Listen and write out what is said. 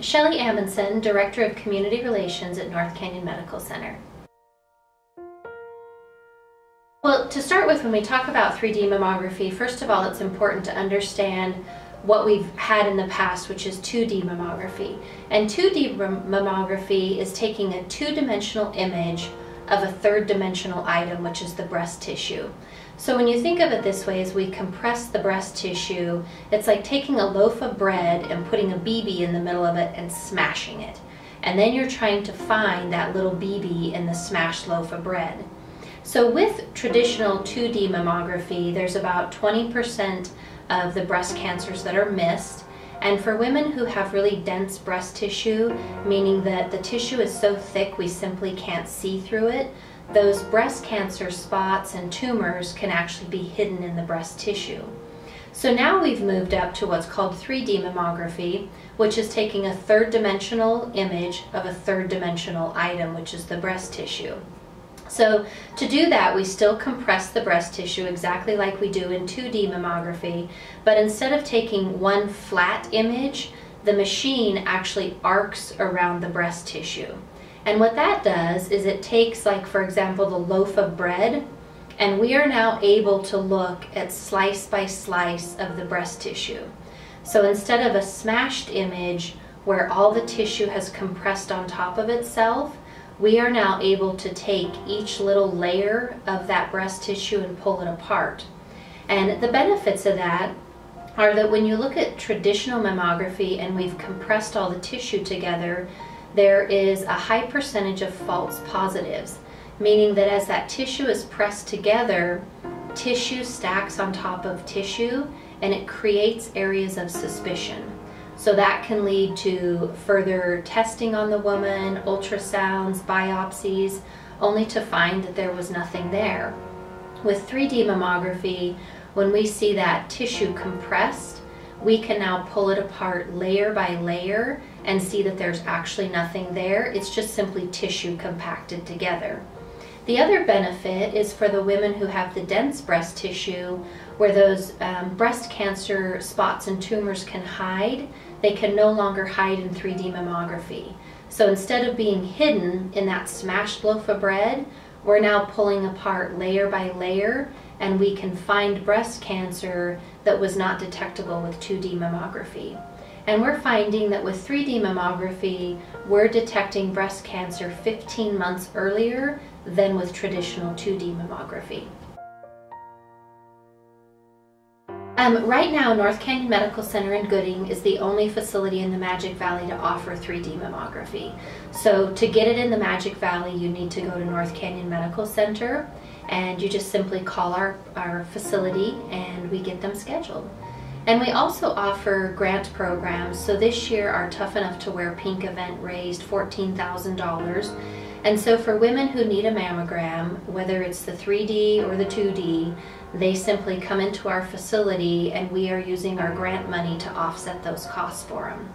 Shelley Amundsen, Director of Community Relations at North Canyon Medical Center. Well, to start with, when we talk about 3D mammography, first of all, it's important to understand what we've had in the past, which is 2D mammography. And 2D mammography is taking a two-dimensional image of a third-dimensional item, which is the breast tissue. So when you think of it this way, as we compress the breast tissue, it's like taking a loaf of bread and putting a BB in the middle of it and smashing it. And then you're trying to find that little BB in the smashed loaf of bread. So with traditional 2D mammography, there's about 20% of the breast cancers that are missed. And for women who have really dense breast tissue, meaning that the tissue is so thick we simply can't see through it, those breast cancer spots and tumors can actually be hidden in the breast tissue. So now we've moved up to what's called 3D mammography, which is taking a third-dimensional image of a third-dimensional item, which is the breast tissue. So to do that, we still compress the breast tissue exactly like we do in 2D mammography, but instead of taking one flat image, the machine actually arcs around the breast tissue. And what that does is it takes, like for example, the loaf of bread, and we are now able to look at slice by slice of the breast tissue. So instead of a smashed image where all the tissue has compressed on top of itself, we are now able to take each little layer of that breast tissue and pull it apart. And the benefits of that are that when you look at traditional mammography and we've compressed all the tissue together, there is a high percentage of false positives, meaning that as that tissue is pressed together, tissue stacks on top of tissue and it creates areas of suspicion. So that can lead to further testing on the woman, ultrasounds, biopsies, only to find that there was nothing there. With 3D mammography, when we see that tissue compressed, we can now pull it apart layer by layer and see that there's actually nothing there. It's just simply tissue compacted together. The other benefit is for the women who have the dense breast tissue, where those breast cancer spots and tumors can hide. They can no longer hide in 3D mammography. So instead of being hidden in that smashed loaf of bread, we're now pulling apart layer by layer, and we can find breast cancer that was not detectable with 2D mammography. And we're finding that with 3D mammography, we're detecting breast cancer 15 months earlier than with traditional 2D mammography. Right now, North Canyon Medical Center in Gooding is the only facility in the Magic Valley to offer 3D mammography. So to get it in the Magic Valley, you need to go to North Canyon Medical Center, and you just simply call our facility and we get them scheduled. And we also offer grant programs. So this year our Tough Enough to Wear Pink event raised $14,000. And so for women who need a mammogram, whether it's the 3D or the 2D, they simply come into our facility and we are using our grant money to offset those costs for them.